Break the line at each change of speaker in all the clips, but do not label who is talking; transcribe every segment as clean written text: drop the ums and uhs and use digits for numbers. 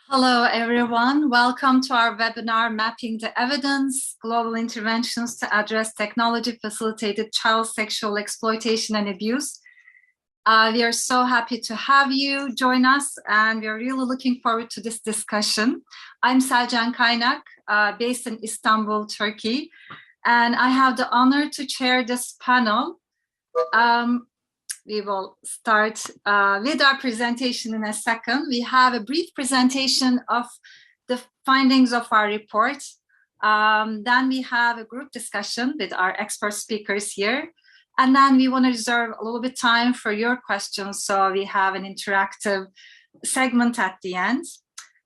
Hello, everyone. Welcome to our webinar, Mapping the Evidence, Global Interventions to Address Technology-Facilitated Child Sexual Exploitation and Abuse. We are so happy to have you join us, and we are really looking forward to this discussion. I'm Selcan Kaynak, based in Istanbul, Turkey, and I have the honor to chair this panel. We will start with our presentation in a second. We have a brief presentation of the findings of our report. Then we have a group discussion with our expert speakers here. And then we want to reserve a little bit time for your questions. So we have an interactive segment at the end.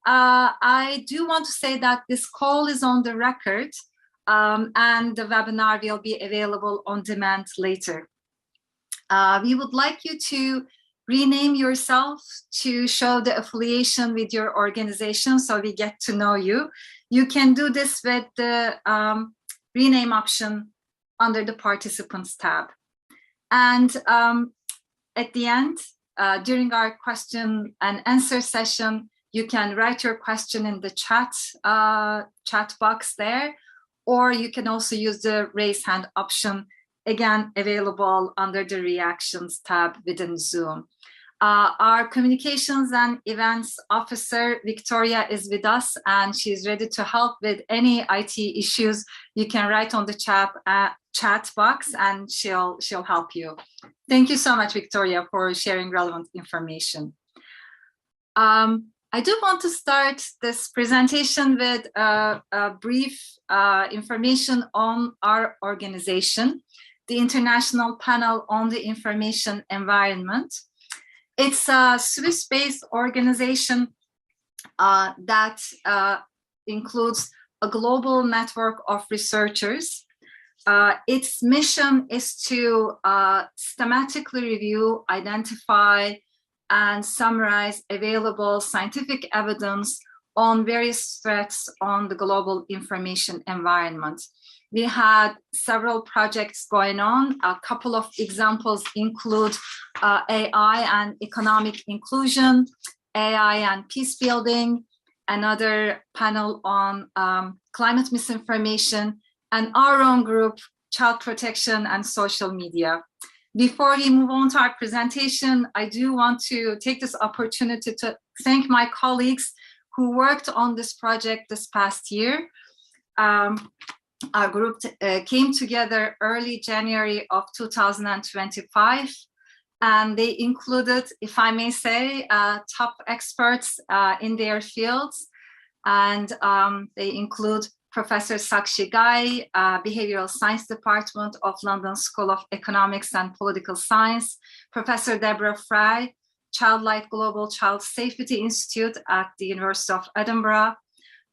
I do want to say that this call is on the record, and the webinar will be available on demand later. We would like you to rename yourself to show the affiliation with your organization so we get to know you. You can do this with the rename option under the Participants tab. And at the end, during our question and answer session, you can write your question in the chat box there, or you can also use the raise hand option, again, available under the Reactions tab within Zoom. Our Communications and Events Officer, Victoria, is with us, and she's ready to help with any IT issues. You can write on the chat box, and she'll help you. Thank you so much, Victoria, for sharing relevant information. I do want to start this presentation with a brief information on our organization, the International Panel on the Information Environment. It's a Swiss-based organization that includes a global network of researchers. Its mission is to systematically review, identify, and summarize available scientific evidence on various threats on the global information environment. We had several projects going on. A couple of examples include AI and economic inclusion, AI and peace building, another panel on climate misinformation, and our own group, child protection and social media. Before we move on to our presentation, I do want to take this opportunity to thank my colleagues who worked on this project this past year. Our group came together early January of 2025, and they included, if I may say, top experts in their fields. And they include Professor Sakshi Ghai, Behavioral Science Department of London School of Economics and Political Science, Professor Deborah Fry, Childlight Global Child Safety Institute at the University of Edinburgh,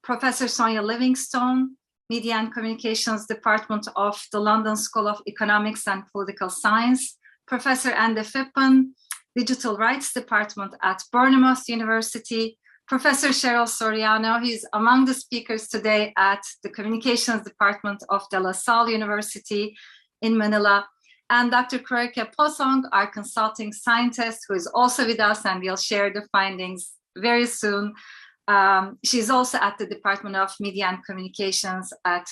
Professor Sonia Livingstone, Media and Communications Department of the London School of Economics and Political Science, Professor Andy Phippen, Digital Rights Department at Bournemouth University, Professor Cheryl Soriano, who's among the speakers today at the Communications Department of De La Salle University in Manila, and Dr. Kruakae Pothong, our consulting scientist, who is also with us and will share the findings very soon. She's also at the Department of Media and Communications at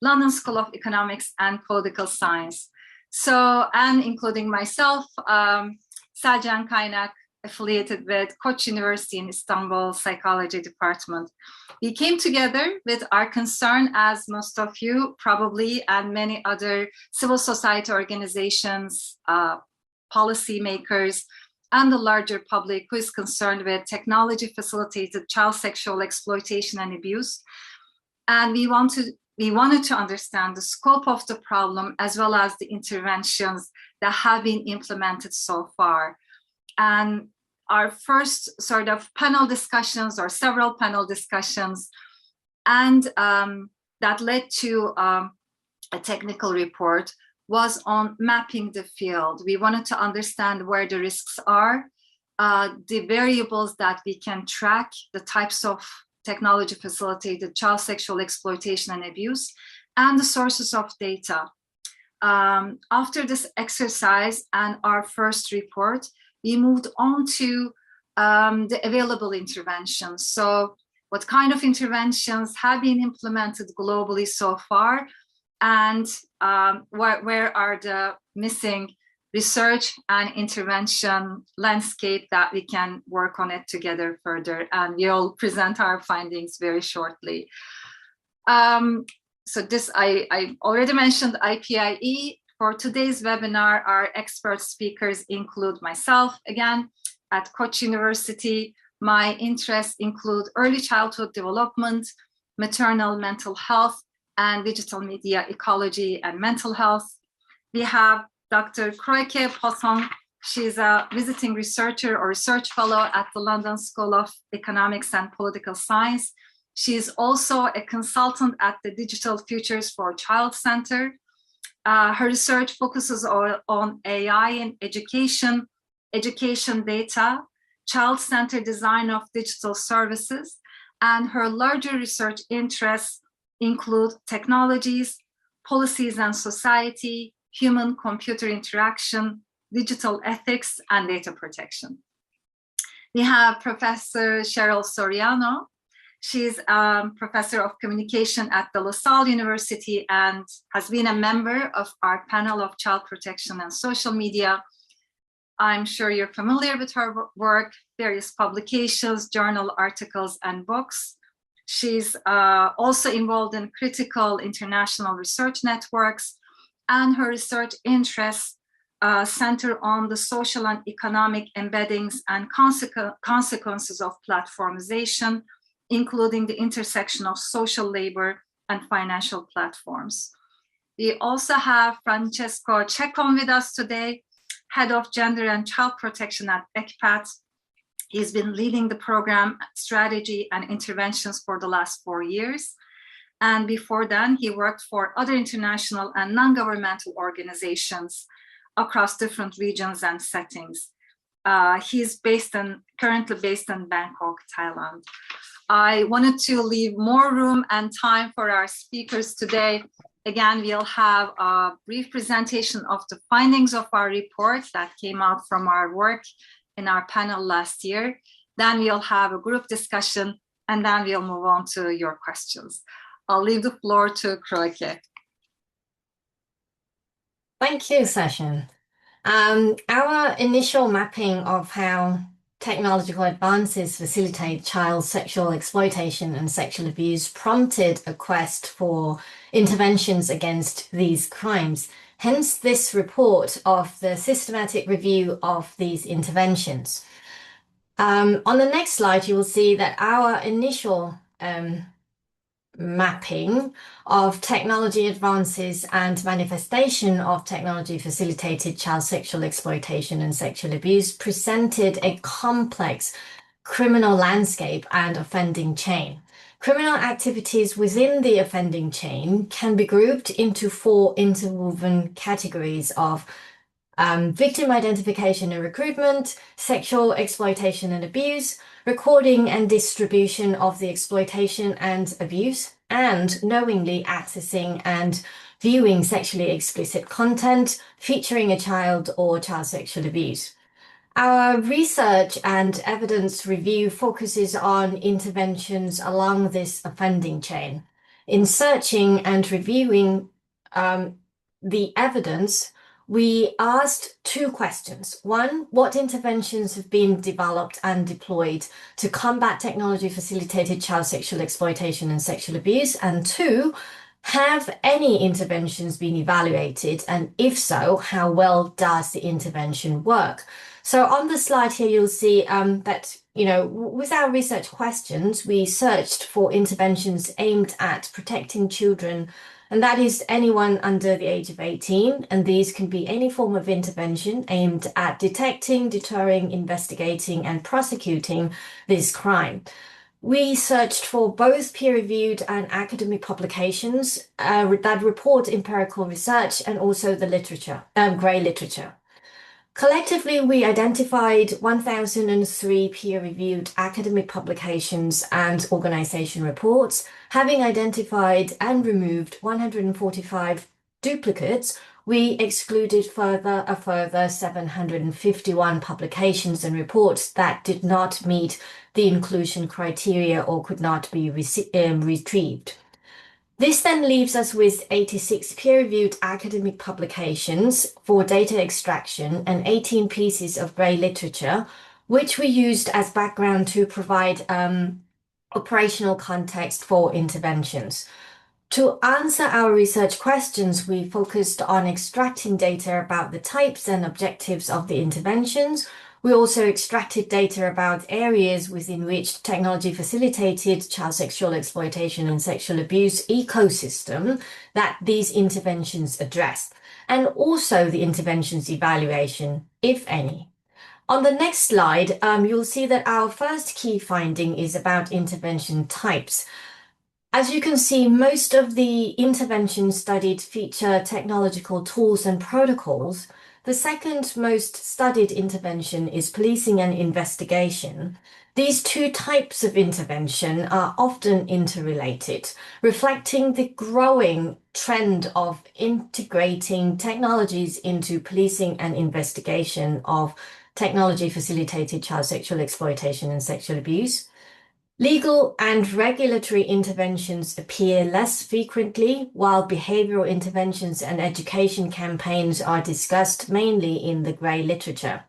London School of Economics and Political Science. So, and including myself, Selcan Kaynak, affiliated with Koç University in Istanbul Psychology Department. We came together with our concern, as most of you probably, and many other civil society organizations, policymakers, and the larger public who is concerned with technology-facilitated child sexual exploitation and abuse. And we wanted to understand the scope of the problem as well as the interventions that have been implemented so far. And our first sort of panel discussions, or several panel discussions, and that led to a technical report, was on mapping the field. We wanted to understand where the risks are, the variables that we can track, the types of technology-facilitated child sexual exploitation and abuse, and the sources of data. After this exercise and our first report, we moved on to the available interventions. So what kind of interventions have been implemented globally so far, and where are the missing research and intervention landscape that we can work on it together further. And we'll present our findings very shortly. So this, I already mentioned IPIE. For today's webinar, our expert speakers include myself, again, at Koç University. My interests include early childhood development, maternal mental health, and digital media ecology and mental health. We have Dr. Kruakae Pothong. She's a visiting researcher or research fellow at the London School of Economics and Political Science. She's also a consultant at the Digital Futures for Child Center. Her research focuses on AI in education, education data, child-centered design of digital services, and her larger research interests include technologies, policies and society, human-computer interaction, digital ethics, and data protection. We have Professor Cheryl Soriano. She's a professor of communication at the LaSalle University and has been a member of our panel of child protection and social media. I'm sure you're familiar with her work, various publications, journal articles, and books. She's also involved in critical international research networks, and her research interests center on the social and economic embeddings and consequences of platformization, including the intersection of social labor and financial platforms. We also have Francesco Ceccon with us today, Head of Gender and Child Protection at ECPAT. He's been leading the program strategy and interventions for the last 4 years. And before then, he worked for other international and non-governmental organizations across different regions and settings. He's currently based in Bangkok, Thailand. I wanted to leave more room and time for our speakers today. Again, we'll have a brief presentation of the findings of our report that came out from our work in our panel last year. Then we'll have a group discussion, and then we'll move on to your questions. I'll leave the floor to Kruakae.
Thank you, Session. Our initial mapping of how technological advances facilitate child sexual exploitation and sexual abuse prompted a quest for interventions against these crimes. Hence this report of the systematic review of these interventions. On the next slide, you will see that our initial mapping of technology advances and manifestation of technology facilitated child sexual exploitation and sexual abuse presented a complex criminal landscape and offending chain. Criminal activities within the offending chain can be grouped into 4 interwoven categories of victim identification and recruitment, sexual exploitation and abuse, recording and distribution of the exploitation and abuse, and knowingly accessing and viewing sexually explicit content featuring a child or child sexual abuse. Our research and evidence review focuses on interventions along this offending chain. In searching and reviewing the evidence, we asked 2 questions. 1, what interventions have been developed and deployed to combat technology-facilitated child sexual exploitation and sexual abuse? And 2, have any interventions been evaluated? And if so, how well does the intervention work? So on the slide here, you'll see that, with our research questions, we searched for interventions aimed at protecting children, and that is anyone under the age of 18. And these can be any form of intervention aimed at detecting, deterring, investigating, and prosecuting this crime. We searched for both peer-reviewed and academic publications that report empirical research and also the literature, grey literature. Collectively, we identified 1,003 peer-reviewed academic publications and organization reports, having identified and removed 145 duplicates we excluded a further 751 publications and reports that did not meet the inclusion criteria or could not be retrieved. This then leaves us with 86 peer-reviewed academic publications for data extraction and 18 pieces of grey literature, which we used as background to provide operational context for interventions. To answer our research questions, we focused on extracting data about the types and objectives of the interventions. We also extracted data about areas within which technology facilitated child sexual exploitation and sexual abuse ecosystem that these interventions address, and also the interventions evaluation, if any. On the next slide, you'll see that our first key finding is about intervention types. As you can see, most of the interventions studied feature technological tools and protocols. The second most studied intervention is policing and investigation. These two types of intervention are often interrelated, reflecting the growing trend of integrating technologies into policing and investigation of technology-facilitated child sexual exploitation and sexual abuse. Legal and regulatory interventions appear less frequently, while behavioral interventions and education campaigns are discussed mainly in the grey literature.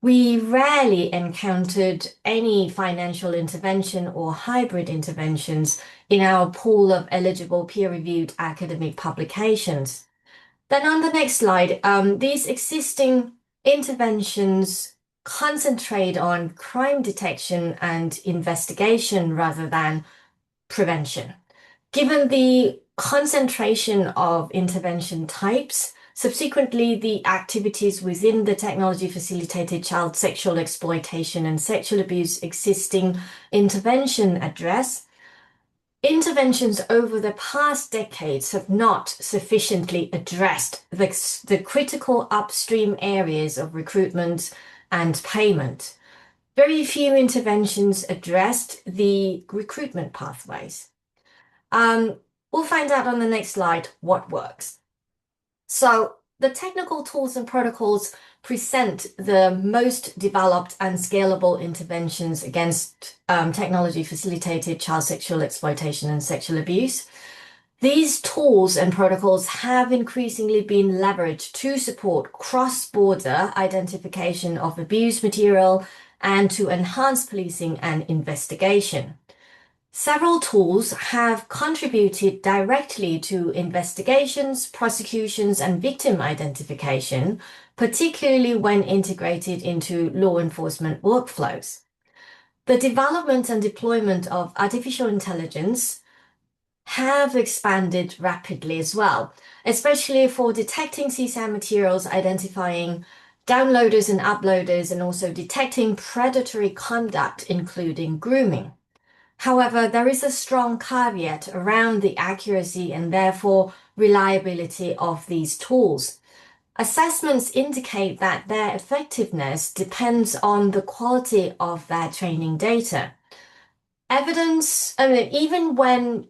We rarely encountered any financial intervention or hybrid interventions in our pool of eligible peer-reviewed academic publications. Then on the next slide, these existing interventions concentrate on crime detection and investigation rather than prevention. Given the concentration of intervention types, subsequently the activities within the technology-facilitated child sexual exploitation and sexual abuse existing intervention address, interventions over the past decades have not sufficiently addressed the critical upstream areas of recruitment and payment. Very few interventions addressed the recruitment pathways. We'll find out on the next slide what works. So the technical tools and protocols present the most developed and scalable interventions against technology-facilitated child sexual exploitation and sexual abuse. These tools and protocols have increasingly been leveraged to support cross-border identification of abuse material and to enhance policing and investigation. Several tools have contributed directly to investigations, prosecutions, and victim identification, particularly when integrated into law enforcement workflows. The development and deployment of artificial intelligence have expanded rapidly as well, especially for detecting CSEA materials, identifying downloaders and uploaders, and also detecting predatory conduct, including grooming. However, there is a strong caveat around the accuracy and therefore reliability of these tools. Assessments indicate that their effectiveness depends on the quality of their training data. Even when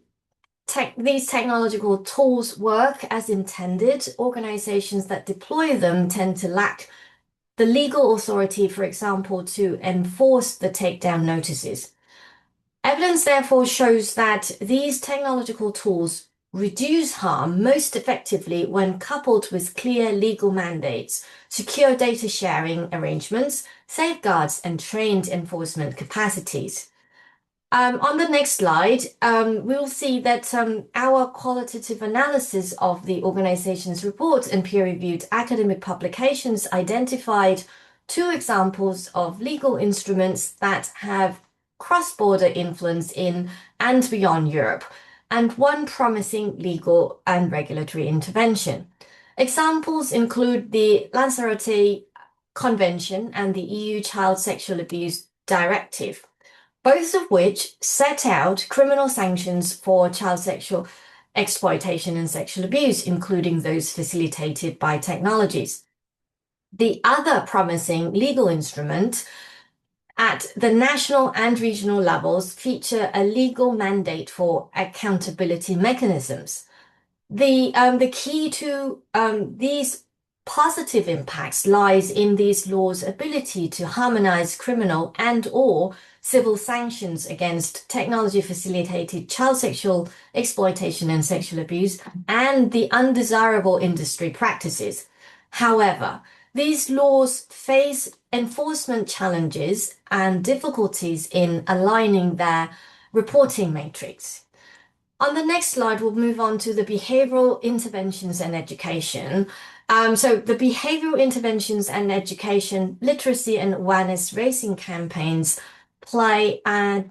these technological tools work as intended, organizations that deploy them tend to lack the legal authority, for example, to enforce the takedown notices. Evidence therefore shows that these technological tools reduce harm most effectively when coupled with clear legal mandates, secure data sharing arrangements, safeguards, and trained enforcement capacities. On the next slide, we'll see that our qualitative analysis of the organization's reports and peer-reviewed academic publications identified two examples of legal instruments that have cross-border influence in and beyond Europe, and one promising legal and regulatory intervention. Examples include the Lanzarote Convention and the EU Child Sexual Abuse Directive, both of which set out criminal sanctions for child sexual exploitation and sexual abuse, including those facilitated by technologies. The other promising legal instrument at the national and regional levels feature a legal mandate for accountability mechanisms. The key to these positive impacts lies in these laws' ability to harmonize criminal and/or civil sanctions against technology-facilitated child sexual exploitation and sexual abuse and the undesirable industry practices. However, these laws face enforcement challenges and difficulties in aligning their reporting matrix. On the next slide, we'll move on to the behavioral interventions and education. So the behavioral interventions and education, literacy and awareness raising campaigns play a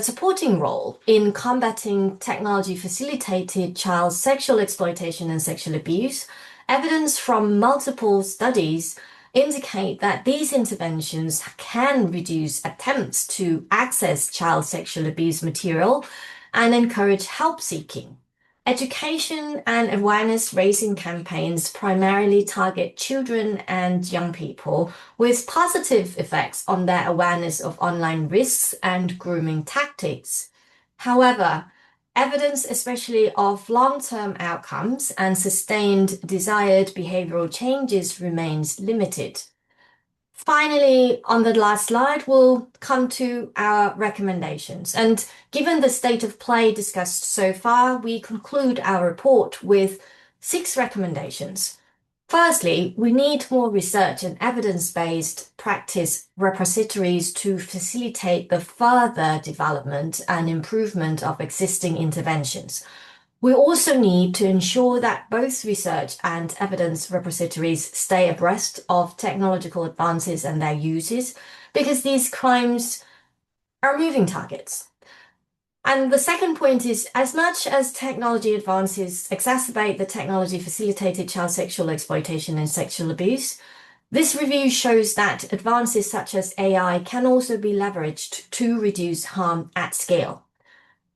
supporting role in combating technology-facilitated child sexual exploitation and sexual abuse. Evidence from multiple studies indicate that these interventions can reduce attempts to access child sexual abuse material and encourage help seeking. Education and awareness raising campaigns primarily target children and young people with positive effects on their awareness of online risks and grooming tactics. However, evidence, especially of long-term outcomes and sustained desired behavioral changes, remains limited. Finally, on the last slide, we'll come to our recommendations. And given the state of play discussed so far, we conclude our report with 6 recommendations. Firstly, we need more research and evidence-based practice repositories to facilitate the further development and improvement of existing interventions. We also need to ensure that both research and evidence repositories stay abreast of technological advances and their uses, because these crimes are moving targets. And the second point is, as much as technology advances exacerbate the technology-facilitated child sexual exploitation and sexual abuse, this review shows that advances such as AI can also be leveraged to reduce harm at scale.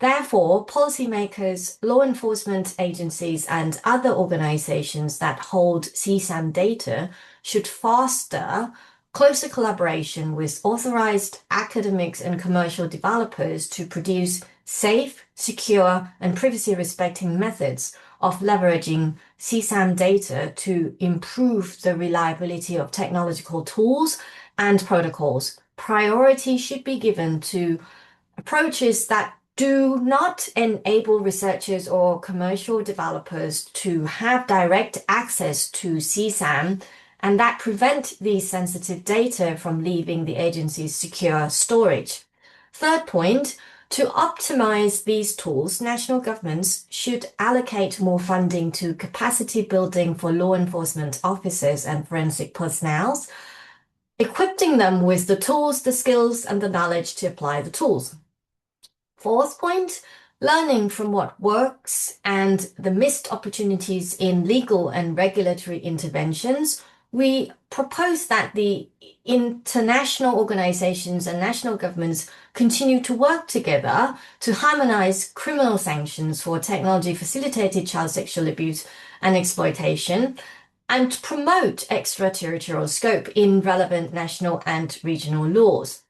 Therefore, policymakers, law enforcement agencies, and other organizations that hold CSAM data should foster closer collaboration with authorized academics and commercial developers to produce safe, secure, and privacy-respecting methods of leveraging CSAM data to improve the reliability of technological tools and protocols. Priority should be given to approaches that do not enable researchers or commercial developers to have direct access to CSAM and that prevent these sensitive data from leaving the agency's secure storage. Third point, to optimize these tools, national governments should allocate more funding to capacity building for law enforcement officers and forensic personnel, equipping them with the tools, the skills, and the knowledge to apply the tools. Fourth point, learning from what works and the missed opportunities in legal and regulatory interventions, we propose that the international organizations and national governments continue to work together to harmonize criminal sanctions for technology-facilitated child sexual abuse and exploitation and promote extraterritorial scope in relevant national and regional laws.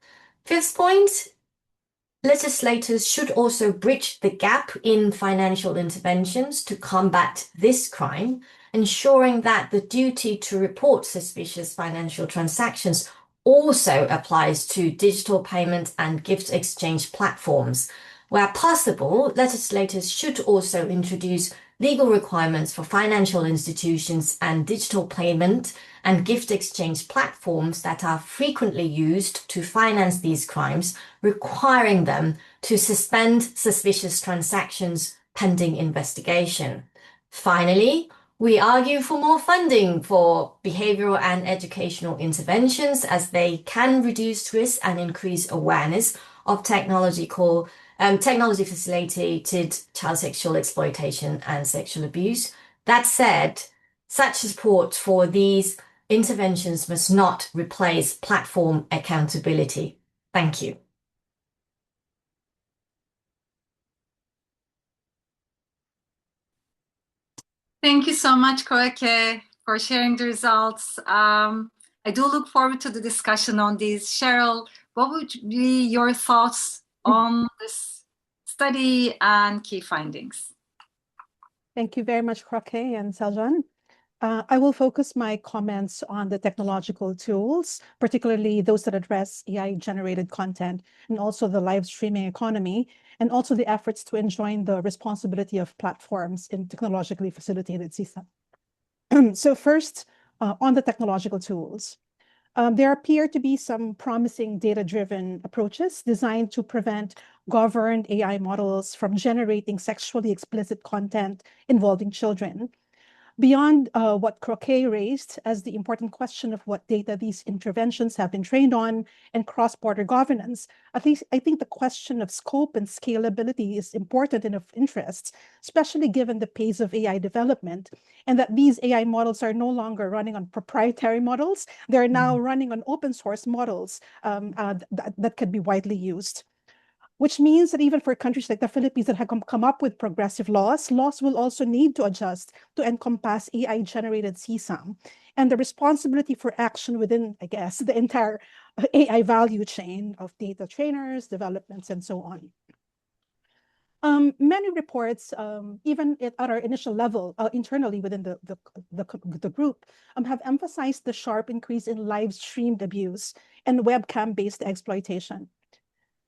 Fifth point, legislators should also bridge the gap in financial interventions to combat this crime, ensuring that the duty to report suspicious financial transactions also applies to digital payment and gift exchange platforms. Where possible, legislators should also introduce legal requirements for financial institutions and digital payment and gift exchange platforms that are frequently used to finance these crimes, requiring them to suspend suspicious transactions pending investigation. Finally, we argue for more funding for behavioral and educational interventions as they can reduce risk and increase awareness of technology-facilitated child sexual exploitation and sexual abuse. That said, such support for these interventions must not replace platform accountability. Thank you.
Thank you so much, Kruakae, for sharing the results. I do look forward to the discussion on these. Cheryl, what would be your thoughts on this study and key findings?
Thank you very much, Kruakae and Seljan. I will focus my comments on the technological tools, particularly those that address AI-generated content and also the live streaming economy, and also the efforts to enjoin the responsibility of platforms in technologically facilitated CSAM. So first, on the technological tools. There appear to be some promising data-driven approaches designed to prevent governed AI models from generating sexually explicit content involving children. Beyond what Kruakae raised as the important question of what data these interventions have been trained on and cross-border governance, at least I think the question of scope and scalability is important and of interest, especially given the pace of AI development and that these AI models are no longer running on proprietary models. They're now running on open source models that could be widely used. Which means that even for countries like the Philippines that have come up with progressive laws will also need to adjust to encompass AI-generated CSAM and the responsibility for action within, I guess, the entire AI value chain of data trainers, developments, and so on. Many reports, even at our initial level, internally within the group, have emphasized the sharp increase in live-streamed abuse and webcam-based exploitation.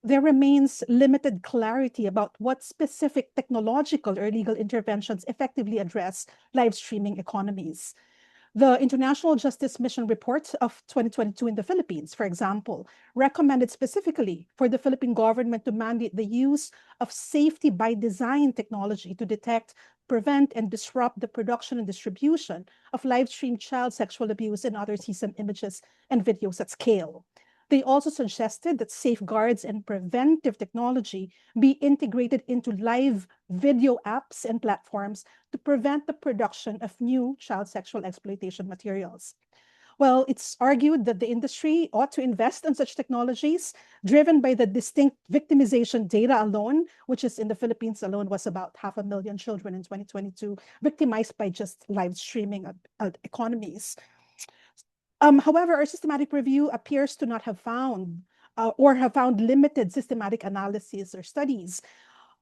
There remains limited clarity about what specific technological or legal interventions effectively address live streaming economies. The International Justice Mission report of 2022 in the Philippines, for example, recommended specifically for the Philippine government to mandate the use of safety by design technology to detect, prevent, and disrupt the production and distribution of live-streamed child sexual abuse and other CSAM images and videos at scale. They also suggested that safeguards and preventive technology be integrated into live video apps and platforms to prevent the production of new child sexual exploitation materials. Well, it's argued that the industry ought to invest in such technologies driven by the distinct victimization data alone, which is in the Philippines alone was about 500,000 children in 2022, victimized by just live streaming economies. However, our systematic review appears to not have found or have found limited systematic analysis or studies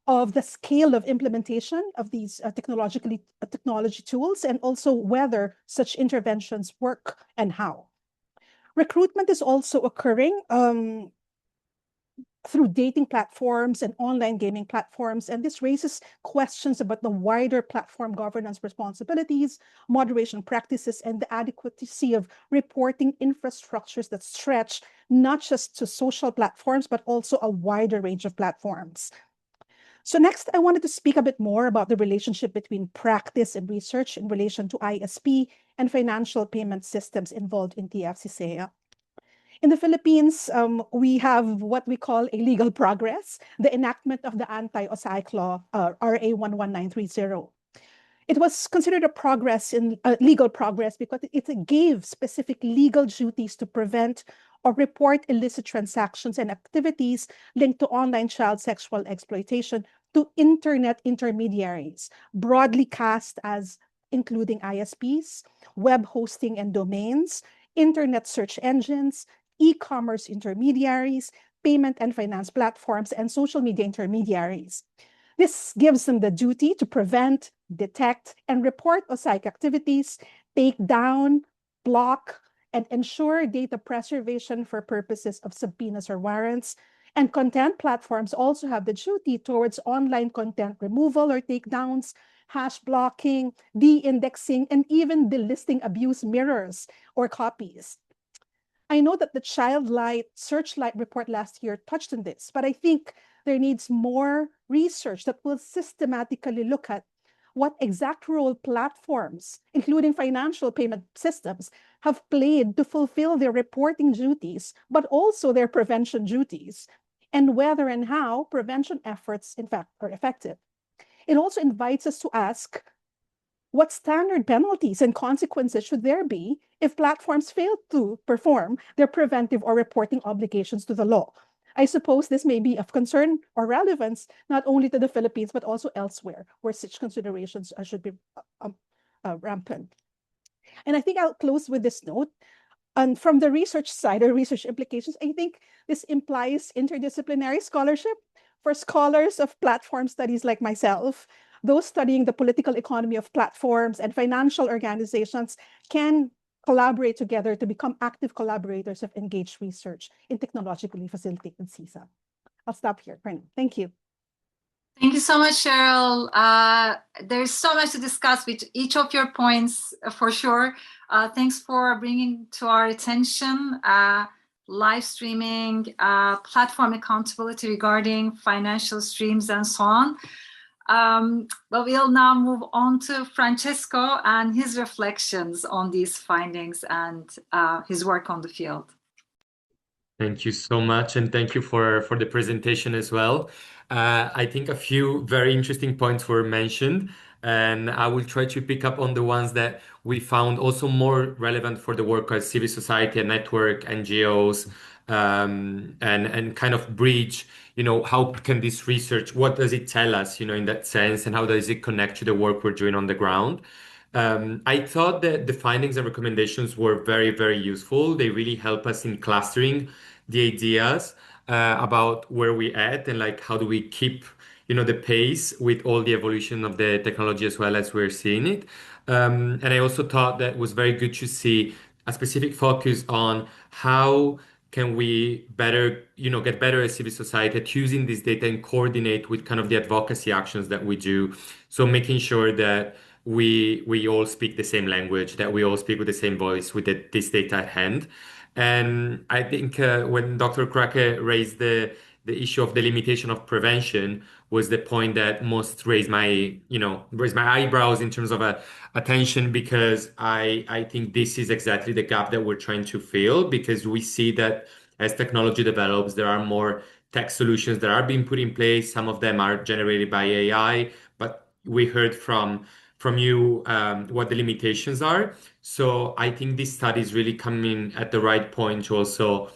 of the scale of implementation of these technology tools and also whether such interventions work and how. Recruitment is also occurring through dating platforms and online gaming platforms. And this raises questions about the wider platform governance responsibilities, moderation practices, and the adequacy of reporting infrastructures that stretch not just to social platforms, but also a wider range of platforms. So next, I wanted to speak a bit more about the relationship between practice and research in relation to ISP and financial payment systems involved in TF-CSEA. In the Philippines, we have what we call a legal progress, the enactment of the Anti-OSAIC Law, RA 11930. It was considered a progress in legal progress because it gave specific legal duties to prevent or report illicit transactions and activities linked to online child sexual exploitation to internet intermediaries, broadly cast as including ISPs, web hosting and domains, internet search engines, e-commerce intermediaries, payment and finance platforms, and social media intermediaries. This gives them the duty to prevent, detect, and report OSAIC activities, take down, block, and ensure data preservation for purposes of subpoenas or warrants. And content platforms also have the duty towards online content removal or takedowns, hash blocking, de-indexing, and even delisting abuse mirrors or copies. I know that the Searchlight report last year touched on this, but I think there needs more research that will systematically look at what exact role platforms, including financial payment systems, have played to fulfill their reporting duties, but also their prevention duties, and whether and how prevention efforts, in fact, are effective. It also invites us to ask, what standard penalties and consequences should there be if platforms fail to perform their preventive or reporting obligations to the law? I suppose this may be of concern or relevance not only to the Philippines, but also elsewhere where such considerations should be rampant. And I think I'll close with this note. And from the research side or research implications, I think this implies interdisciplinary scholarship for scholars of platform studies like myself. those studying the political economy of platforms and financial organizations can collaborate together to become active collaborators of engaged research in technologically facilitated CSEA. I'll stop here. Thank you.
Thank you so much, Cheryl. There's so much to discuss with each of your points, for sure. Thanks for bringing to our attention live streaming, platform accountability regarding financial streams, and so on. But we'll now move on to Francesco and his reflections on these findings and his work on the field.
Thank you so much, and thank you for the presentation as well. I think a few very interesting points were mentioned, and I will try to pick up on the ones that we found also more relevant for the work as civil society and network, NGOs, and kind of bridge, how can this research, what does it tell us, in that sense, and how does it connect to the work we're doing on the ground? I thought that the findings and recommendations were very, very useful. They really help us in clustering the ideas about where we at and like how do we keep the pace with all the evolution of the technology as well as we're seeing it. And I also thought that was very good to see a specific focus on how can we better, get better as civil society at using this data and coordinate with kind of the advocacy actions that we do. So making sure that we all speak the same language, that we all speak with the same voice with this data at hand. And I think when Dr. Kruakae raised the issue of the limitation of prevention was the point that most raised my eyebrows in terms of attention, because I think this is exactly the gap that we're trying to fill, because we see that as technology develops, there are more tech solutions that are being put in place. Some of them are generated by AI, but we heard from you what the limitations are. So I think this study is really coming at the right point to also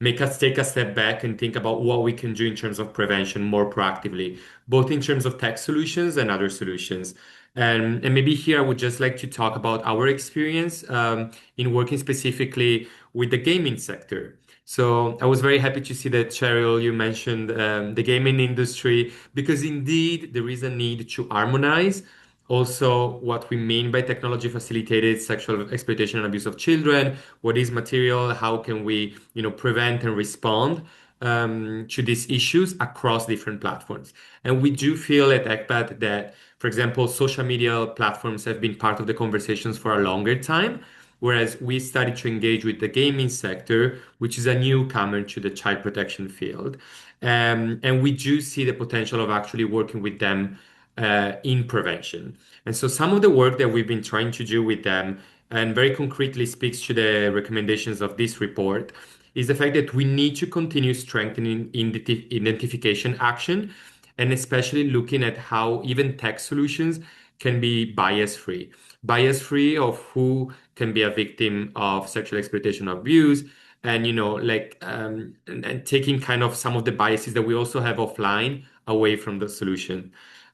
make us take a step back and think about what we can do in terms of prevention more proactively, both in terms of tech solutions and other solutions. And maybe here I would just like to talk about our experience in working specifically with the gaming sector. So I was very happy to see that, Cheryl, you mentioned the gaming industry, because indeed there is a need to harmonize also what we mean by technology facilitated sexual exploitation and abuse of children, what is material, how can we, prevent and respond to these issues across different platforms. And we do feel at ECPAT that, for example, social media platforms have been part of the conversations for a longer time, whereas we started to engage with the gaming sector, which is a newcomer to the child protection field. And we do see the potential of actually working with them in prevention. And so some of the work that we've been trying to do with them, and very concretely speaks to the recommendations of this report, is the fact that we need to continue strengthening identification action, and especially looking at how even tech solutions can be bias-free. Bias-free of who can be a victim of sexual exploitation or abuse, and and taking kind of some of the biases that we also have offline away from the solution.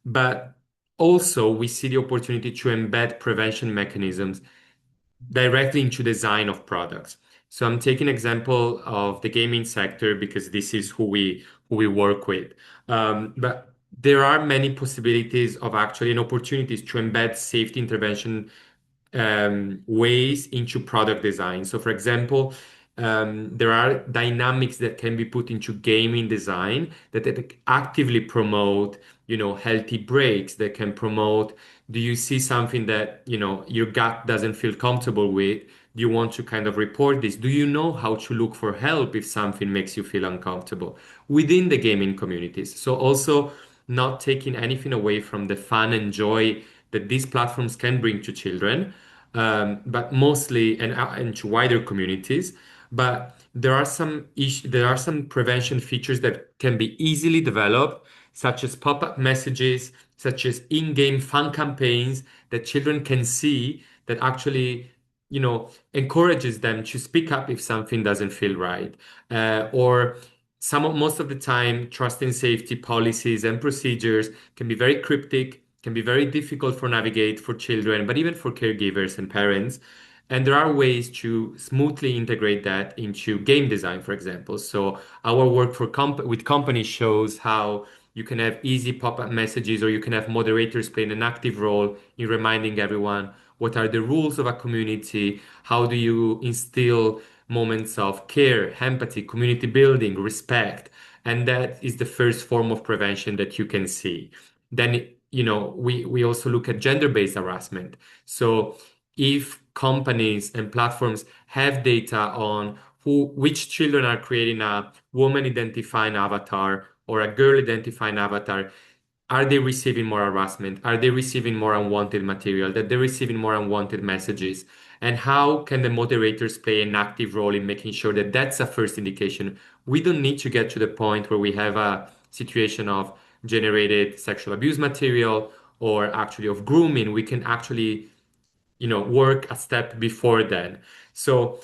But also, we see the opportunity to embed prevention mechanisms directly into design of products. So I'm taking example of the gaming sector because this is who we work with. But there are many possibilities of actually and opportunities to embed safety intervention ways into product design. So, for example, there are dynamics that can be put into gaming design that actively promote, healthy breaks, that can promote, do you see something that, your gut doesn't feel comfortable with? Do you want to kind of report this? Do you know how to look for help if something makes you feel uncomfortable within the gaming communities? So also not taking anything away from the fun and joy that these platforms can bring to children, but mostly and to wider communities. But there are some prevention features that can be easily developed, such as pop-up messages, such as in-game fun campaigns that children can see that actually, encourages them to speak up if something doesn't feel right, or most of the time, trust and safety policies and procedures can be very cryptic, can be very difficult for navigate for children, but even for caregivers and parents. And there are ways to smoothly integrate that into game design, for example. So our work with companies shows how you can have easy pop-up messages, or you can have moderators playing an active role in reminding everyone what are the rules of a community, how do you instill moments of care, empathy, community building, respect. And that is the first form of prevention that you can see. Then, we also look at gender-based harassment. So if companies and platforms have data on which children are creating a woman identifying avatar or a girl identifying avatar, are they receiving more harassment? Are they receiving more unwanted material? That they're receiving more unwanted messages? And how can the moderators play an active role in making sure that that's a first indication? We don't need to get to the point where we have a situation of generated sexual abuse material or actually of grooming. We can actually, work a step before then. So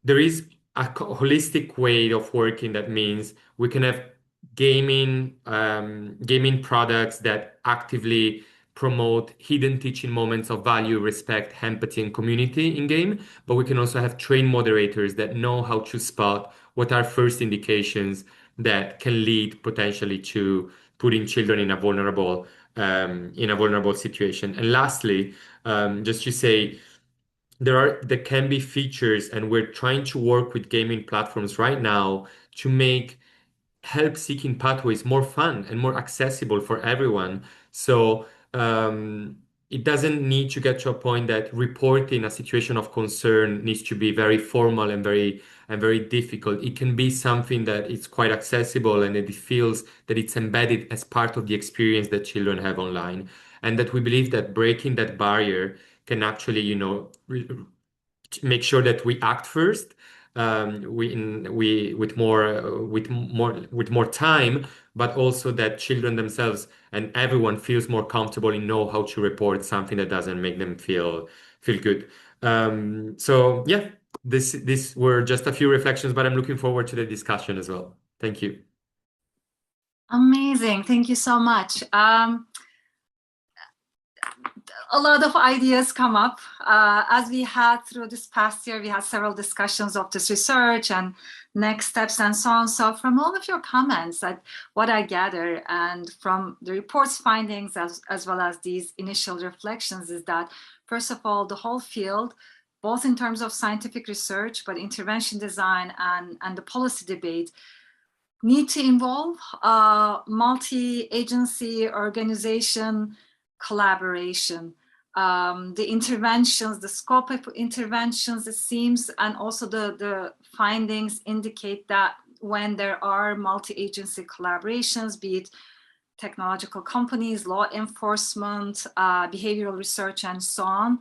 there is a holistic way of working that means we can have gaming products that actively promote hidden teaching moments of value, respect, empathy, and community in game. But we can also have trained moderators that know how to spot what are first indications that can lead potentially to putting children in a vulnerable situation. And lastly, just to say, there can be features, and we're trying to work with gaming platforms right now to make help seeking pathways more fun and more accessible for everyone. So it doesn't need to get to a point that reporting a situation of concern needs to be very formal and very difficult. It can be something that is quite accessible, and it feels that it's embedded as part of the experience that children have online, and that we believe that breaking that barrier can actually, make sure that we act first, we with more time, but also that children themselves and everyone feels more comfortable and know how to report something that doesn't make them feel good. So yeah, this were just a few reflections, but I'm looking forward to the discussion as well. Thank you.
Amazing. Thank you so much. A lot of ideas come up. As we had through this past year, we had several discussions of this research and next steps and so on. So from all of your comments, what I gather, and from the report's findings as well as these initial reflections, is that, first of all, the whole field, both in terms of scientific research, but intervention design and the policy debate, need to involve multi-agency organization collaboration. The interventions, the scope of interventions, it seems, and also the findings indicate that when there are multi-agency collaborations, be it technological companies, law enforcement, behavioral research, and so on,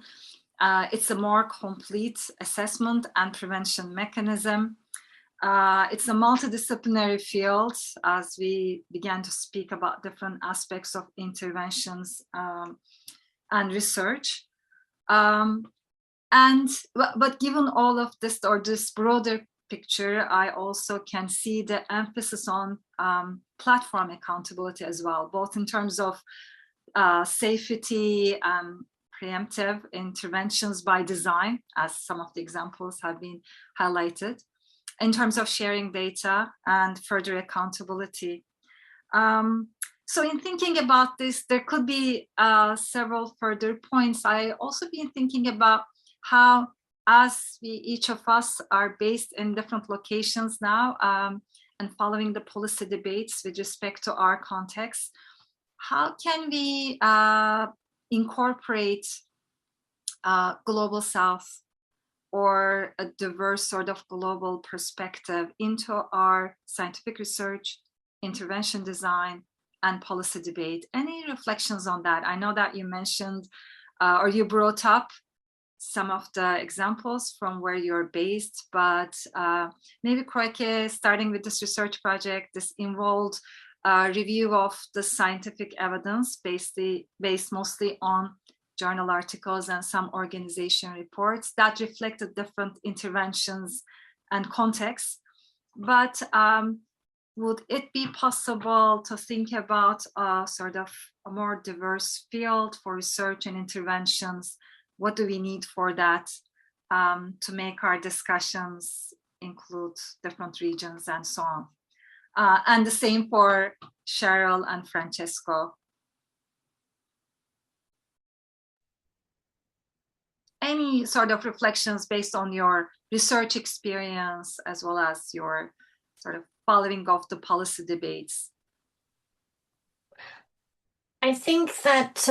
it's a more complete assessment and prevention mechanism. It's a multidisciplinary field, as we began to speak about different aspects of interventions and research. But given all of this, or this broader picture, I also can see the emphasis on platform accountability as well, both in terms of safety and preemptive interventions by design, as some of the examples have been highlighted, in terms of sharing data and further accountability. So in thinking about this, there could be several further points. I also been thinking about how, as each of us are based in different locations now, and following the policy debates with respect to our context, how can we incorporate Global South or a diverse sort of global perspective into our scientific research, intervention design, and policy debate? Any reflections on that? I know that you mentioned or you brought up some of the examples from where you're based, but maybe Kruakae, starting with this research project, this involved review of the scientific evidence based mostly on journal articles and some organization reports that reflected different interventions and contexts. But would it be possible to think about sort of a more diverse field for research and interventions? What do we need for that to make our discussions include different regions and so on? And the same for Cheryl and Francesco. Any sort of reflections based on your research experience as well as your sort of following of the policy debates?
I think that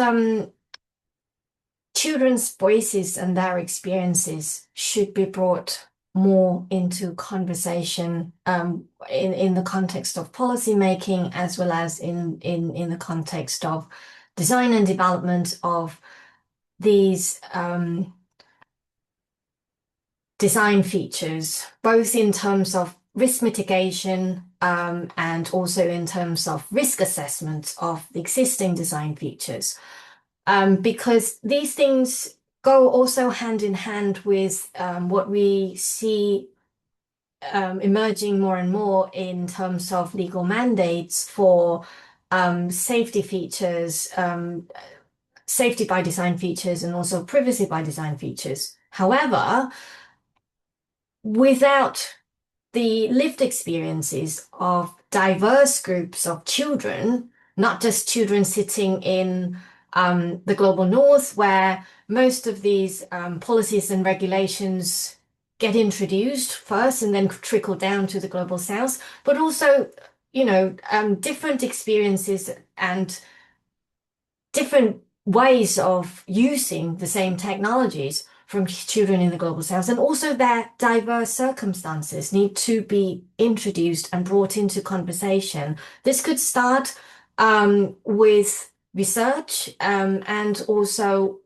children's voices and their experiences should be brought more into conversation in the context of policy making, as well as in the context of design and development of these design features, both in terms of risk mitigation and also in terms of risk assessment of the existing design features. Because these things go also hand in hand with what we see emerging more and more in terms of legal mandates for safety features, safety by design features, and also privacy by design features. However, without the lived experiences of diverse groups of children, not just children sitting in the global north, where most of these policies and regulations get introduced first and then trickle down to the global south, but also, different experiences and different ways of using the same technologies from children in the global south, and also their diverse circumstances need to be introduced and brought into conversation. This could start with research and also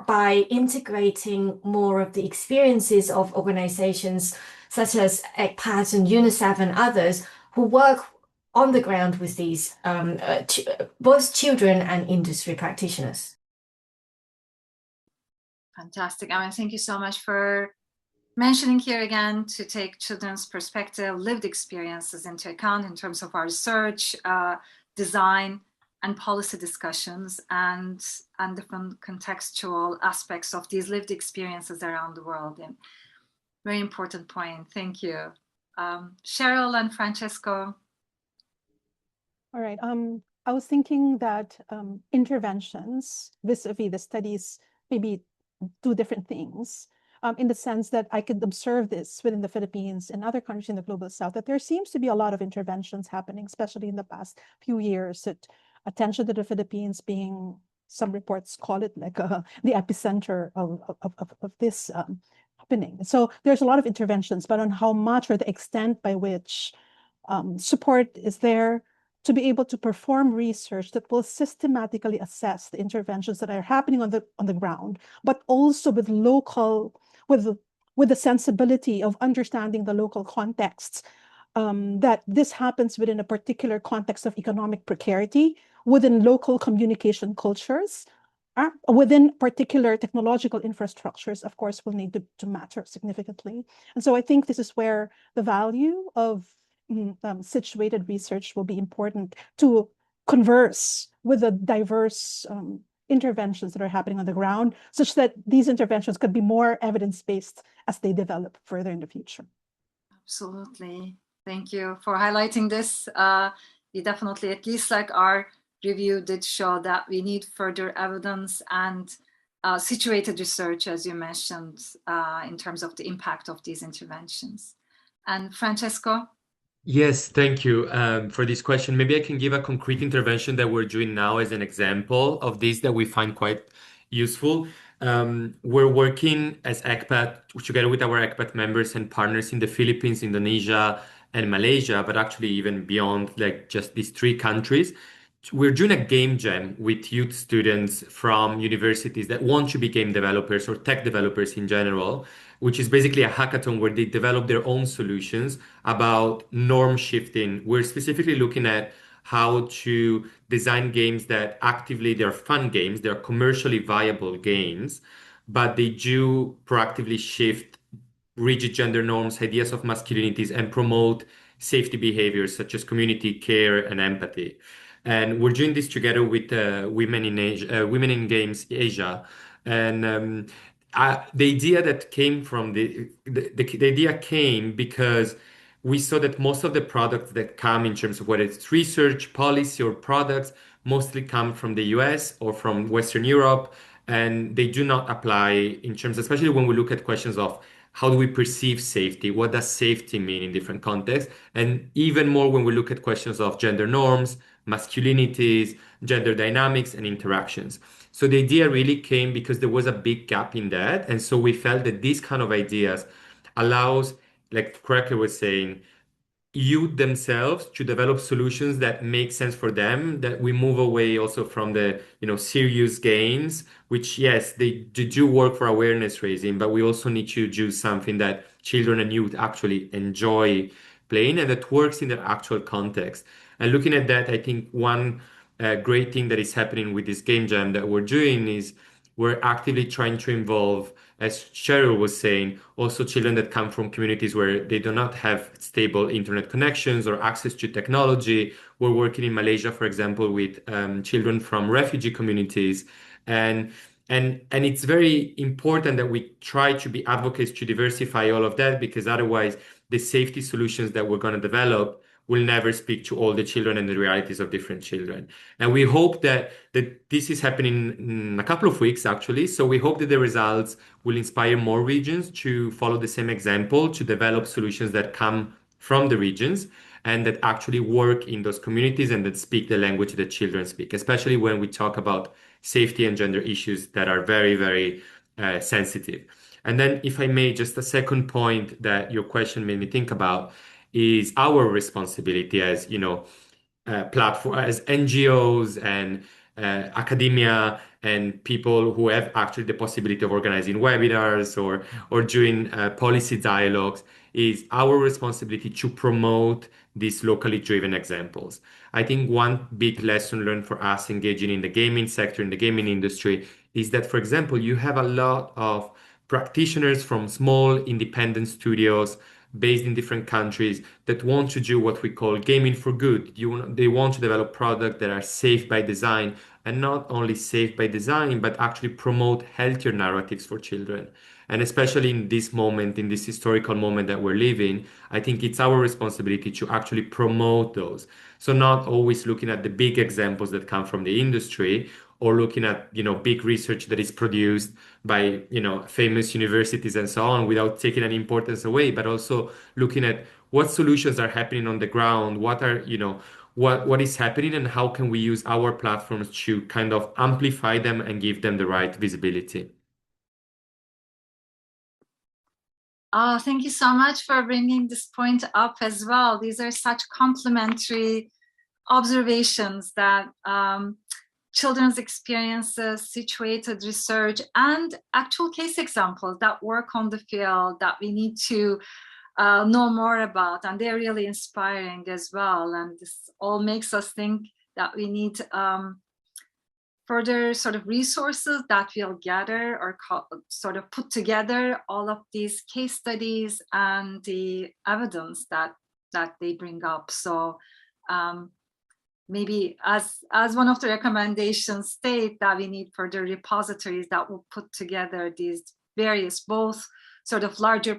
by integrating more of the experiences of organizations such as ECPAT and UNICEF and others who work on the ground with these both children and industry practitioners.
Fantastic. I mean, thank you so much for mentioning here again to take children's perspective, lived experiences into account in terms of our research, design, and policy discussions, and different contextual aspects of these lived experiences around the world. And very important point. Thank you. Cheryl and Francesco.
All right. I was thinking that interventions vis-a-vis the studies maybe do different things in the sense that I could observe this within the Philippines and other countries in the global south, that there seems to be a lot of interventions happening, especially in the past few years, that attention to the Philippines being, some reports call it like the epicenter of this happening. So there's a lot of interventions, but on how much or the extent by which support is there to be able to perform research that will systematically assess the interventions that are happening on the ground, but also with the sensibility of understanding the local contexts, that this happens within a particular context of economic precarity, within local communication cultures, within particular technological infrastructures, of course, will need to matter significantly. And so I think this is where the value of situated research will be important to converse with the diverse interventions that are happening on the ground, such that these interventions could be more evidence-based as they develop further in the future.
Absolutely. Thank you for highlighting this. We definitely, at least like our review did show that we need further evidence and situated research, as you mentioned, in terms of the impact of these interventions. And Francesco?
Yes, thank you for this question. Maybe I can give a concrete intervention that we're doing now as an example of this that we find quite useful. We're working as ECPAT together with our ECPAT members and partners in the Philippines, Indonesia, and Malaysia, but actually even beyond, like just these three countries. We're doing a game jam with youth students from universities that want to be game developers or tech developers in general, which is basically a hackathon where they develop their own solutions about norm shifting. We're specifically looking at how to design games that actively, they're fun games, they're commercially viable games, but they do proactively shift rigid gender norms, ideas of masculinities, and promote safety behaviors such as community care and empathy. And we're doing this together with Women in Asia, Women in Games Asia. And the idea that came from the idea came because we saw that most of the products that come in terms of whether it's research, policy, or products mostly come from the US or from Western Europe, and they do not apply in terms, especially when we look at questions of how do we perceive safety? What does safety mean in different contexts? And even more when we look at questions of gender norms, masculinities, gender dynamics, and interactions. So the idea really came because there was a big gap in that. And so we felt that these kind of ideas allows, like Kruakae was saying, youth themselves to develop solutions that make sense for them, that we move away also from the serious games, which yes, they do work for awareness raising, but we also need to do something that children and youth actually enjoy playing and that works in their actual context. And looking at that, I think one great thing that is happening with this game jam that we're doing is we're actively trying to involve, as Cheryl was saying, also children that come from communities where they do not have stable internet connections or access to technology. We're working in Malaysia, for example, with children from refugee communities. And it's very important that we try to be advocates to diversify all of that, because otherwise the safety solutions that we're going to develop will never speak to all the children and the realities of different children. And we hope that this is happening in a couple of weeks, actually. So we hope that the results will inspire more regions to follow the same example, to develop solutions that come from the regions and that actually work in those communities and that speak the language that children speak, especially when we talk about safety and gender issues that are very, very sensitive. And then, if I may, just a second point that your question made me think about is our responsibility as, platform, as NGOs and academia and people who have actually the possibility of organizing webinars or doing policy dialogues, is our responsibility to promote these locally driven examples. I think one big lesson learned for us engaging in the gaming sector, in the gaming industry, is that, for example, you have a lot of practitioners from small independent studios based in different countries that want to do what we call gaming for good. They want to develop products that are safe by design, and not only safe by design, but actually promote healthier narratives for children. And especially in this moment, in this historical moment that we're living, I think it's our responsibility to actually promote those. So not always looking at the big examples that come from the industry, or looking at big research that is produced by famous universities and so on, without taking any importance away, but also looking at what solutions are happening on the ground, what is happening, and how can we use our platforms to kind of amplify them and give them the right visibility.
Oh, thank you so much for bringing this point up as well. These are such complementary observations that children's experiences, situated research, and actual case examples that work on the field that we need to know more about. And they're really inspiring as well. And this all makes us think that we need further sort of resources that will gather or sort of put together all of these case studies and the evidence that they bring up. So maybe as one of the recommendations state, that we need further repositories that will put together these various, both sort of larger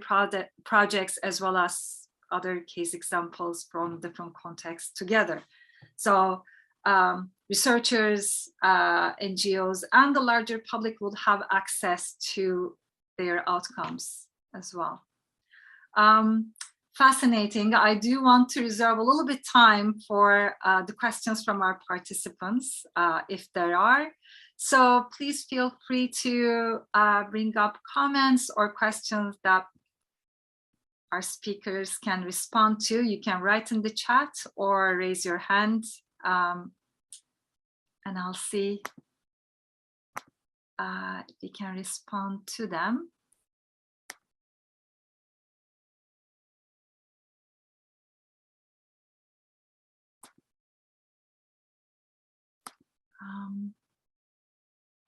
projects as well as other case examples from different contexts together. So researchers, NGOs, and the larger public would have access to their outcomes as well. Fascinating. I do want to reserve a little bit time for the questions from our participants, if there are. So please feel free to bring up comments or questions that our speakers can respond to. You can write in the chat or raise your hand, and I'll see if we can respond to them.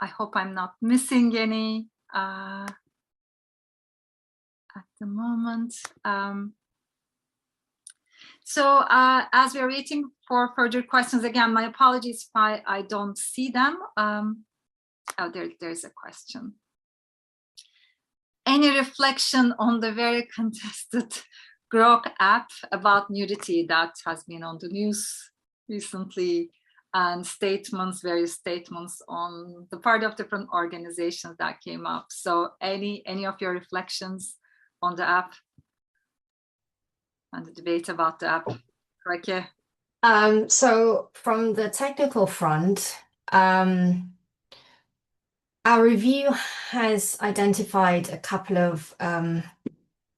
I hope I'm not missing any at the moment. So as we're waiting for further questions, again, my apologies if I don't see them. Oh, there's a question. Any reflection on the very contested Grok app about nudity that has been on the news recently, and various statements on the part of different organizations that came up. So any of your reflections on the app and the debate about the app? Kruakae?
So from the technical front, our review has identified a couple of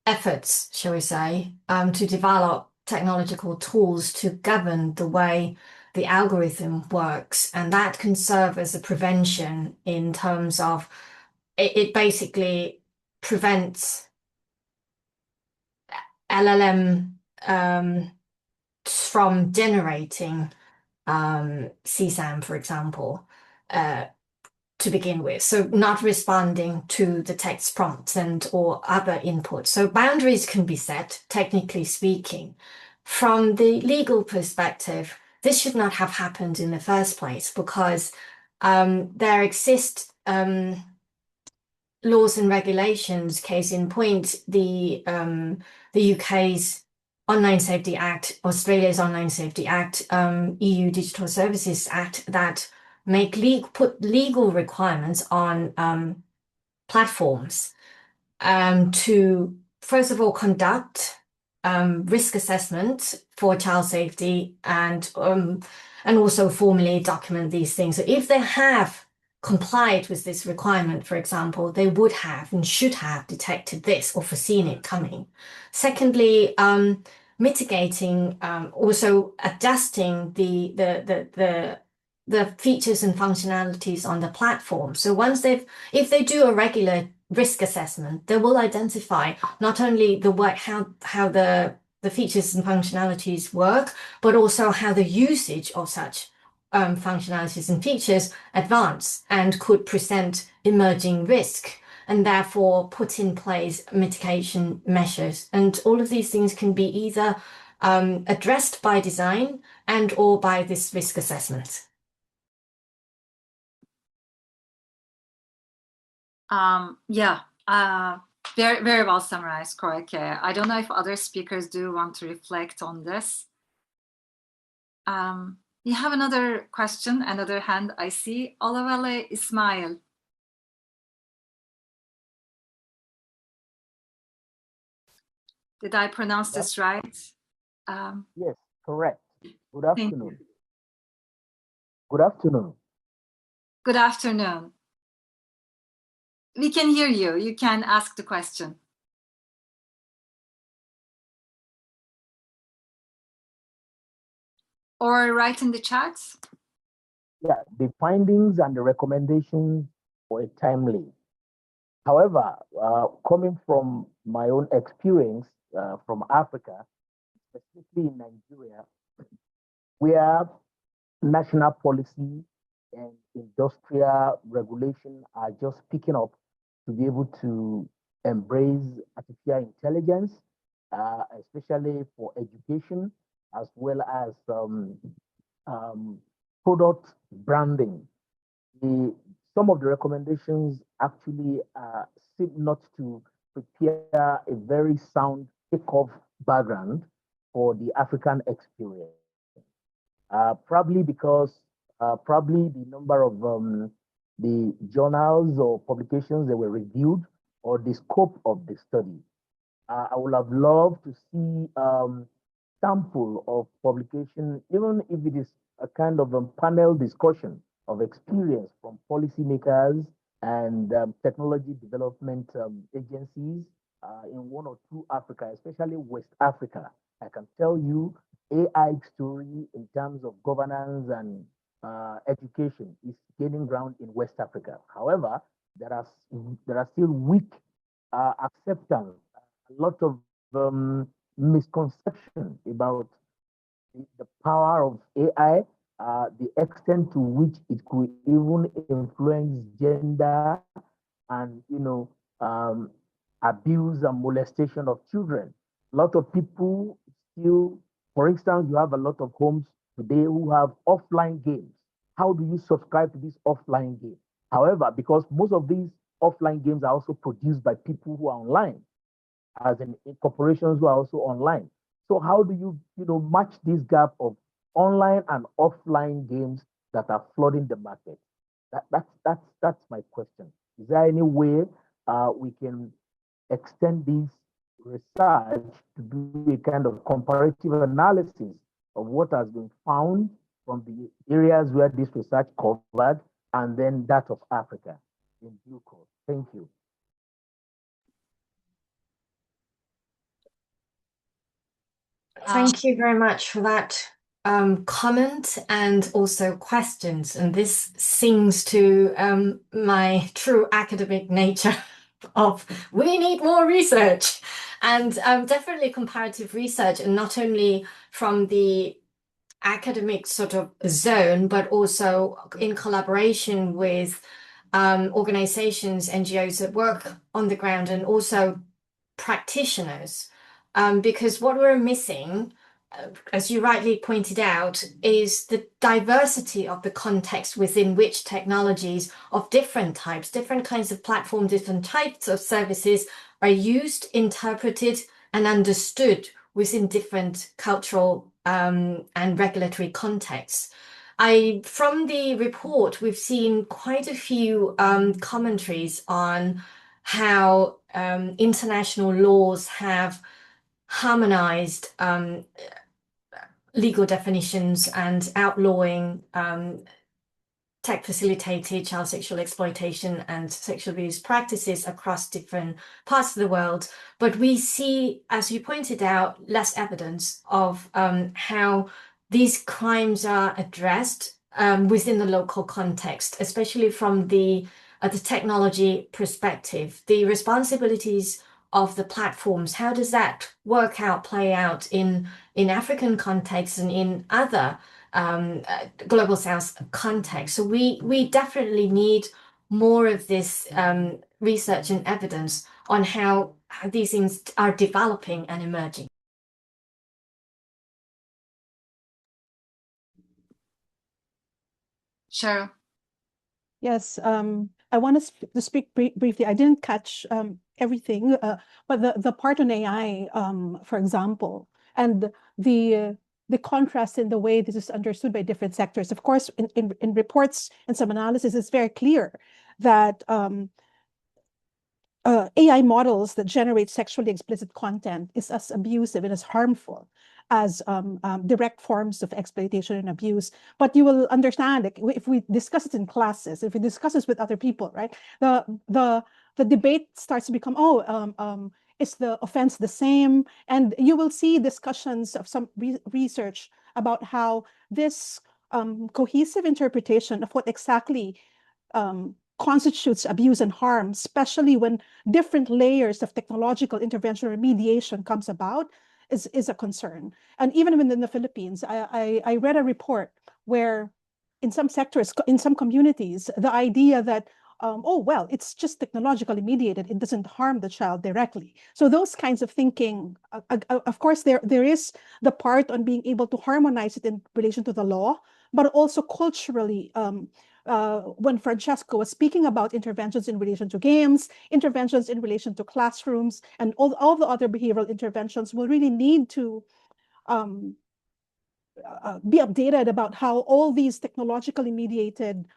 efforts, shall we say, to develop technological tools to govern the way the algorithm works, and that can serve as a prevention in terms of it basically prevents LLM from generating CSAM, for example, to begin with. So not responding to the text prompts and or other inputs. So boundaries can be set, technically speaking. From the legal perspective, this should not have happened in the first place because there exist laws and regulations. Case in point, the UK's Online Safety Act, Australia's Online Safety Act, EU Digital Services Act that put legal requirements on platforms to first of all conduct risk assessment for child safety and also formally document these things. So if they have complied with this requirement, for example, they would have and should have detected this or foreseen it coming. Secondly, mitigating, also adjusting the features and functionalities on the platform. So if they do a regular risk assessment, they will identify not only how the features and functionalities work, but also how the usage of such functionalities and features advance and could present emerging risk, and therefore put in place mitigation measures. And all of these things can be either addressed by design and or by this risk assessment.
Very, very well summarized, Kruakae. I don't know if other speakers do want to reflect on this. You have another question, another hand I see. Olavale Ismail. Did I pronounce this right?
Yes, correct. Good afternoon. Good afternoon.
Good afternoon. We can hear you. You can ask the question. Or write in the chat.
Yeah, the findings and the recommendations were timely. However, coming from my own experience from Africa, specifically in Nigeria, where national policy and industrial regulation are just picking up to be able to embrace artificial intelligence, especially for education, as well as product branding. Some of the recommendations actually seem not to prepare a very sound takeoff background for the African experience. Probably because probably the number of the journals or publications that were reviewed or the scope of the study. I would have loved to see sample of publication, even if it is a kind of a panel discussion of experience from policymakers and technology development agencies in one or two Africa, especially West Africa. I can tell you AI story in terms of governance and education is gaining ground in West Africa. However, there are still weak acceptance, a lot of misconception about the power of AI, the extent to which it could even influence gender and abuse and molestation of children. A lot of people still, for instance, you have a lot of homes today who have offline games. How do you subscribe to this offline game? However, because most of these offline games are also produced by people who are online, as in corporations who are also online. So how do you, match this gap of online and offline games that are flooding the market? That's my question. Is there any way we can extend this research to do a kind of comparative analysis of what has been found from the areas where this research covered and then that of Africa in due course? Thank you.
Thank you very much for that comment and also questions. And this sings to my true academic nature of we need more research and definitely comparative research, and not only from the academic sort of zone, but also in collaboration with organizations, NGOs that work on the ground, and also practitioners. Because what we're missing, as you rightly pointed out, is the diversity of the context within which technologies of different types, different kinds of platform, different types of services are used, interpreted, and understood within different cultural and regulatory contexts. From the report, we've seen quite a few commentaries on how international laws have harmonized legal definitions and outlawing tech-facilitated child sexual exploitation and sexual abuse practices across different parts of the world. But we see, as you pointed out, less evidence of how these crimes are addressed within the local context, especially from the technology perspective. The responsibilities of the platforms, how does that play out in African contexts and in other global South context? So we definitely need more of this research and evidence on how these things are developing and emerging.
Cheryl.
Yes, I want to speak briefly. I didn't catch everything, but the part on AI, for example, and the contrast in the way this is understood by different sectors. Of course, in reports and some analysis, it's very clear that AI models that generate sexually explicit content is as abusive and as harmful as direct forms of exploitation and abuse. But you will understand, like, if we discuss it in classes, if we discuss this with other people, right? The debate starts to become, is the offense the same? And you will see discussions of some research about how this cohesive interpretation of what exactly constitutes abuse and harm, especially when different layers of technological intervention or mediation comes about, is a concern. And even within the Philippines, I read a report where in some sectors, in some communities, the idea that it's just technologically mediated, it doesn't harm the child directly. So those kinds of thinking, of course, there is the part on being able to harmonize it in relation to the law, but also culturally. When Francesco was speaking about interventions in relation to games, interventions in relation to classrooms, and all the other behavioral interventions will really need to be updated about how all these technologically mediated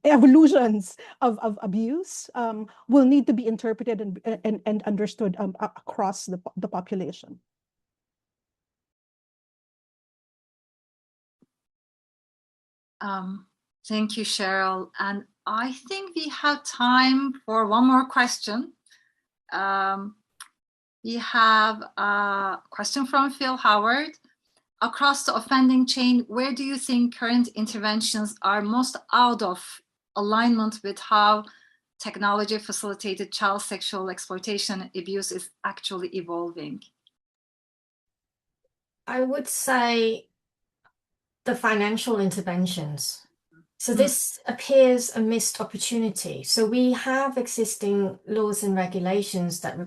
evolutions of abuse will need to be interpreted and understood across the population.
Thank you, Cheryl. And I think we have time for one more question. We have a question from Phil Howard. Across the offending chain, where do you think current interventions are most out of alignment with how technology-facilitated child sexual exploitation and abuse is actually evolving?
I would say the financial interventions. So this appears a missed opportunity. So we have existing laws and regulations that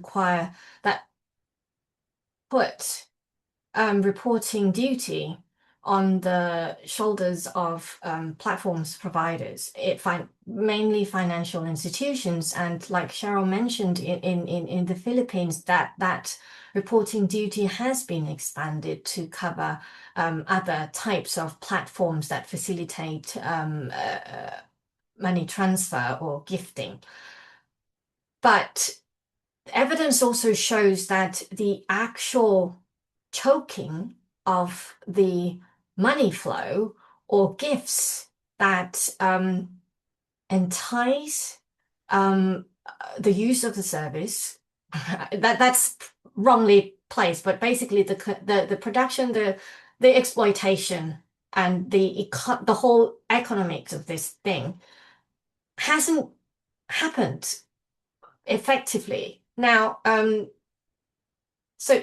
put reporting duty on the shoulders of platforms providers, mainly financial institutions. And like Cheryl mentioned, in the Philippines, that reporting duty has been expanded to cover other types of platforms that facilitate money transfer or gifting. But evidence also shows that the actual choking of the money flow or gifts that entice the use of the service, that's wrongly placed, but basically the production, the exploitation, and the whole economics of this thing hasn't happened effectively. Now, so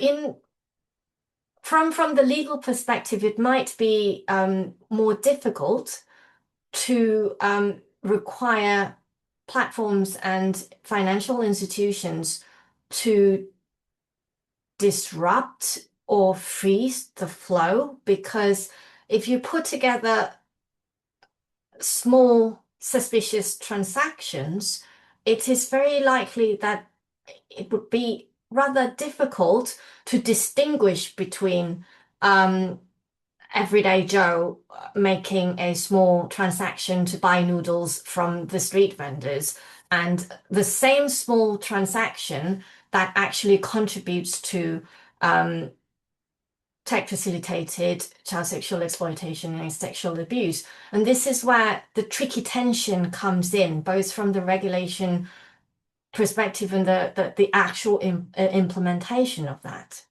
from the legal perspective, it might be more difficult to require platforms and financial institutions to disrupt or freeze the flow, because if you put together small suspicious transactions, it is very likely that it would be rather difficult to distinguish between everyday Joe making a small transaction to buy noodles from the street vendors and the same small transaction that actually contributes to tech-facilitated child sexual exploitation and sexual abuse. And this is where the tricky tension comes in, both from the regulation perspective and the actual implementation of that.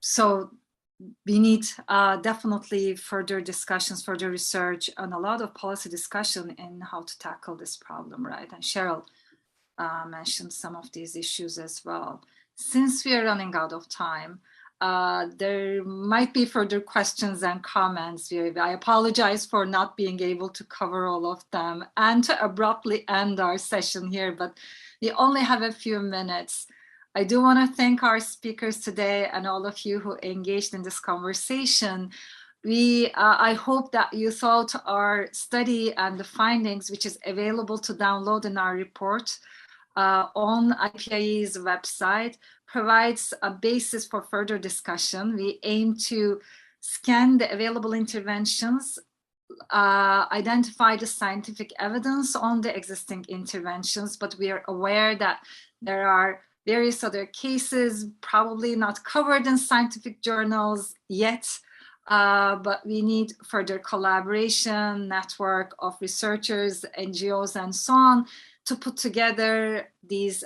So we need definitely further discussions, further research, and a lot of policy discussion in how to tackle this problem, right? And Cheryl mentioned some of these issues as well. Since we are running out of time, there might be further questions and comments. I apologize for not being able to cover all of them and to abruptly end our session here, but we only have a few minutes. I do want to thank our speakers today and all of you who engaged in this conversation. I hope that you thought our study and the findings, which is available to download in our report on IPIE's website, provides a basis for further discussion. We aim to scan the available interventions, identify the scientific evidence on the existing interventions, but we are aware that there are various other cases probably not covered in scientific journals yet, but we need further collaboration, network of researchers, NGOs, and so on to put together these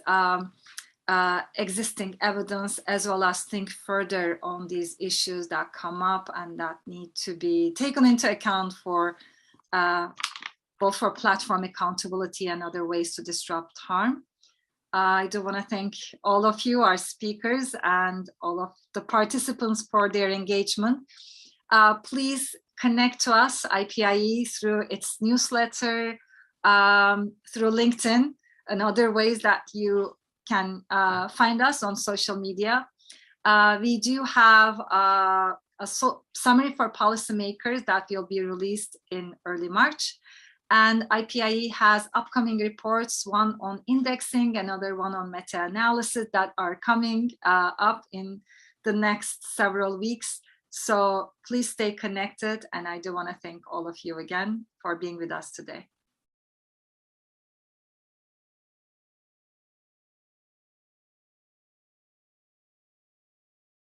existing evidence, as well as think further on these issues that come up and that need to be taken into account for both for platform accountability and other ways to disrupt harm. I do want to thank all of you, our speakers, and all of the participants for their engagement. Please connect to us, IPIE, through its newsletter, through LinkedIn, and other ways that you can find us on social media. We do have a summary for policymakers that will be released in early March. And IPIE has upcoming reports, one on indexing, another one on meta-analysis that are coming up in the next several weeks. So please stay connected. And I do want to thank all of you again for being with us today.